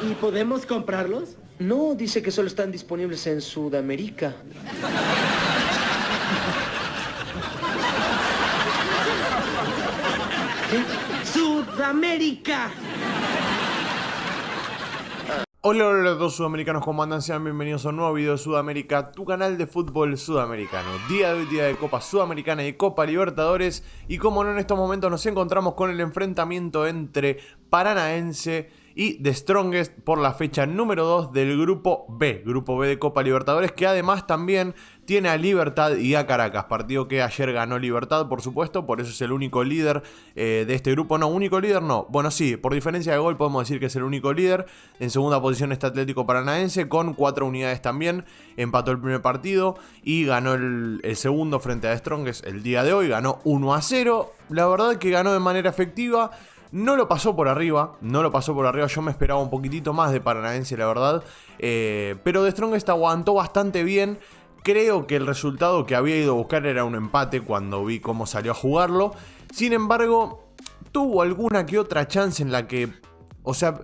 ¿Y podemos comprarlos? No, dice que solo están disponibles en Sudamérica. ¿Qué? ¡Sudamérica! Hola, hola a todos sudamericanos, ¿cómo andan? Sean bienvenidos a un nuevo video de Sudamérica, tu canal de fútbol sudamericano. Día de hoy, día de Copa Sudamericana y Copa Libertadores. Y como no, en estos momentos nos encontramos con el enfrentamiento entre Paranaense y The Strongest por la fecha número 2 del Grupo B de Copa Libertadores, que además también tiene a Libertad y a Caracas, partido que ayer ganó Libertad, por supuesto, por eso es el único líder de este grupo. No, único líder no, bueno sí, por diferencia de gol podemos decir que es el único líder. En segunda posición está Atlético Paranaense con 4 unidades también, empató el primer partido y ganó el segundo frente a The Strongest el día de hoy, ganó 1-0, la verdad que ganó de manera efectiva. No lo pasó por arriba, yo me esperaba un poquitito más de Paranaense, la verdad, pero The Strongest aguantó bastante bien. Creo que el resultado que había ido a buscar era un empate cuando vi cómo salió a jugarlo. Sin embargo, tuvo alguna que otra chance en la que, o sea,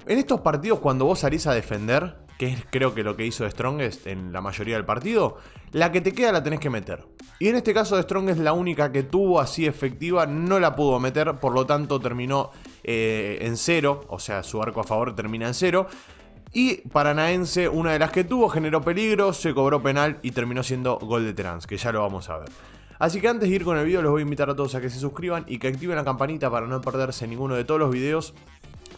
en estos partidos cuando vos salís a defender, que es creo que lo que hizo The Strongest en la mayoría del partido, la que te queda la tenés que meter. Y en este caso The Strongest la única que tuvo así efectiva no la pudo meter, por lo tanto terminó en 0, o sea su arco a favor termina en 0. Y Paranaense, una de las que tuvo, generó peligro, se cobró penal y terminó siendo gol de Terans, que ya lo vamos a ver. Así que antes de ir con el video los voy a invitar a todos a que se suscriban y que activen la campanita para no perderse ninguno de todos los videos.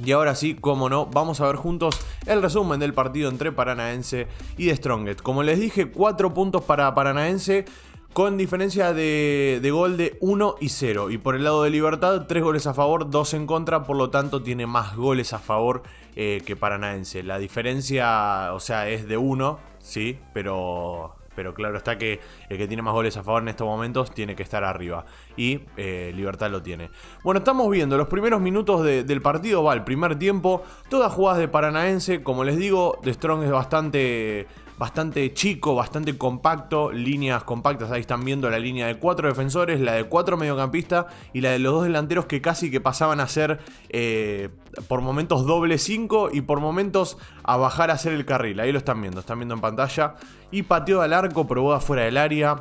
Y ahora sí, como no, vamos a ver juntos el resumen del partido entre Paranaense y The Strongest. Como les dije, 4 puntos para Paranaense con diferencia de gol de 1 y 0. Y por el lado de Libertad, 3 goles a favor, 2 en contra, por lo tanto tiene más goles a favor que Paranaense. La diferencia, o sea, es de 1, sí, pero claro está que el que tiene más goles a favor en estos momentos tiene que estar arriba. Y Libertad lo tiene. Bueno, estamos viendo los primeros minutos del partido. Va, el primer tiempo. Todas jugadas de Paranaense. Como les digo, The Strong es bastante chico, bastante compacto. Líneas compactas. Ahí están viendo la línea de 4 defensores, la de 4 mediocampistas y la de los 2 delanteros que casi que pasaban a ser por momentos doble 5 y por momentos a bajar a ser el carril. Ahí lo están viendo en pantalla. Y pateó al arco, probó afuera del área.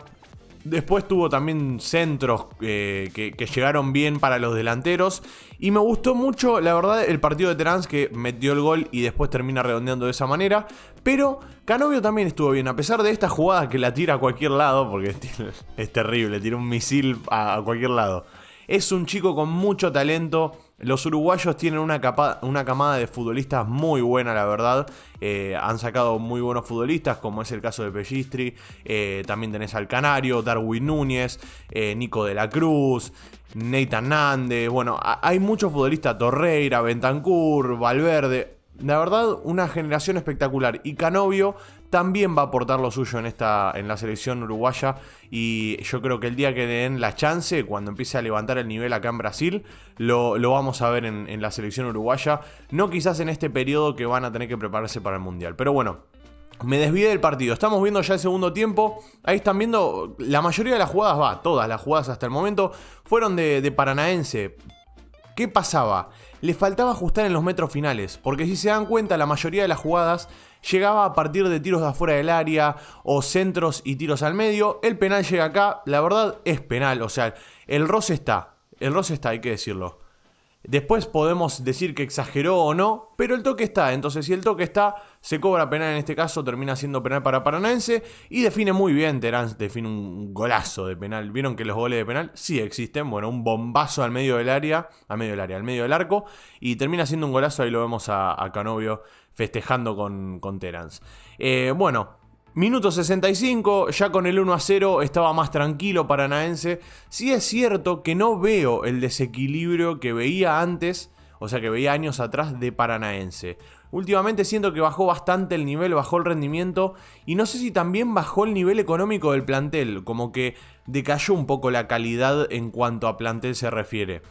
Después tuvo también centros que llegaron bien para los delanteros. Y me gustó mucho, la verdad, el partido de Terans, que metió el gol y después termina redondeando de esa manera. Pero Canovio también estuvo bien, a pesar de esta jugada que la tira a cualquier lado, porque es terrible, tira un misil a cualquier lado. Es un chico con mucho talento. Los uruguayos tienen una camada de futbolistas muy buena, la verdad. Han sacado muy buenos futbolistas, como es el caso de Pellistri. También tenés al Canario, Darwin Núñez, Nico de la Cruz, Nathan Nández. Bueno, hay muchos futbolistas, Torreira, Bentancur, Valverde. La verdad, una generación espectacular. Y Canovio también va a aportar lo suyo en la selección uruguaya. Y yo creo que el día que le den la chance, cuando empiece a levantar el nivel acá en Brasil, lo vamos a ver en la selección uruguaya. No quizás en este periodo que van a tener que prepararse para el Mundial. Pero bueno, me desvié del partido. Estamos viendo ya el segundo tiempo. Ahí están viendo la mayoría de las jugadas, todas las jugadas hasta el momento fueron de Paranaense. ¿Qué pasaba? Le faltaba ajustar en los metros finales, porque si se dan cuenta, la mayoría de las jugadas llegaba a partir de tiros de afuera del área o centros y tiros al medio. El penal llega acá, la verdad es penal, o sea, el roce está, hay que decirlo. Después podemos decir que exageró o no, pero el toque está. Entonces si el toque está, se cobra penal en este caso, termina siendo penal para Paranaense. Y define muy bien, Terans define un golazo de penal. ¿Vieron que los goles de penal sí existen? Bueno, un bombazo al medio del arco. Y termina siendo un golazo, ahí lo vemos a Canovio festejando con Terans. Bueno, minuto 65, ya con el 1-0 estaba más tranquilo Paranaense. Sí es cierto que no veo el desequilibrio que veía antes, o sea que veía años atrás de Paranaense. Últimamente siento que bajó bastante el nivel, bajó el rendimiento y no sé si también bajó el nivel económico del plantel, como que decayó un poco la calidad en cuanto a plantel se refiere.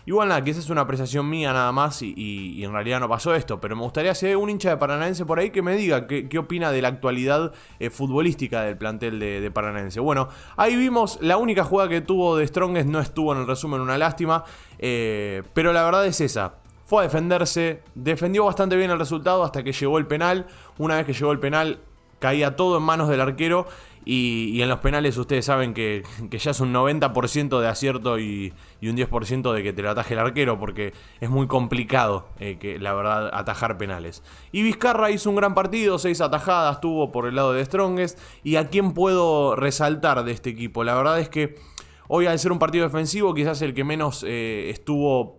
Igual nada, que esa es una apreciación mía nada más y en realidad no pasó esto, pero me gustaría ser un hincha de Paranaense por ahí que me diga qué opina de la actualidad futbolística del plantel de Paranaense. Bueno, ahí vimos la única jugada que tuvo The Strongest, no estuvo en el resumen, una lástima, pero la verdad es esa. fue a defenderse, defendió bastante bien el resultado hasta que llegó el penal. Una vez que llegó el penal, caía todo en manos del arquero. Y en los penales ustedes saben que ya es un 90% de acierto y un 10% de que te lo ataje el arquero, porque es muy complicado, que la verdad, atajar penales. Y Vizcarra hizo un gran partido, 6 atajadas tuvo por el lado de The Strongest. ¿Y a quién puedo resaltar de este equipo? La verdad es que hoy, al ser un partido defensivo, quizás el que menos estuvo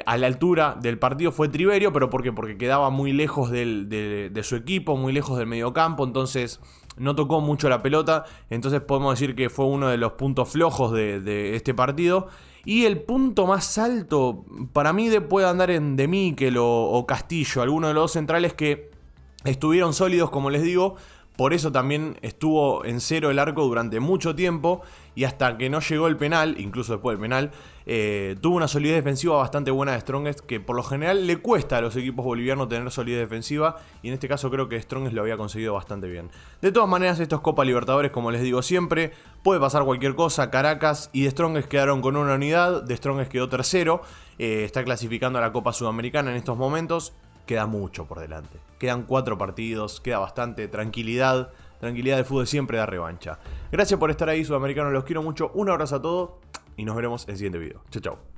a la altura del partido fue Triverio. ¿Pero por qué? Porque quedaba muy lejos de su equipo, muy lejos del mediocampo, entonces no tocó mucho la pelota. Entonces podemos decir que fue uno de los puntos flojos de este partido. Y el punto más alto para mí puede andar en De Michel o Castillo, alguno de los dos centrales que estuvieron sólidos, como les digo. Por eso también estuvo en cero el arco durante mucho tiempo. Y hasta que no llegó el penal, incluso después del penal, tuvo una solidez defensiva bastante buena de Strongest, que por lo general le cuesta a los equipos bolivianos tener solidez defensiva. Y en este caso creo que Strongest lo había conseguido bastante bien. De todas maneras, esto es Copa Libertadores, como les digo siempre. Puede pasar cualquier cosa. Caracas y The Strongest quedaron con una unidad. The Strongest quedó tercero. Está clasificando a la Copa Sudamericana en estos momentos. Queda mucho por delante. Quedan 4 partidos, queda bastante tranquilidad. Tranquilidad del fútbol siempre da revancha. Gracias por estar ahí, sudamericanos, los quiero mucho. Un abrazo a todos y nos veremos en el siguiente video. Chau, chau.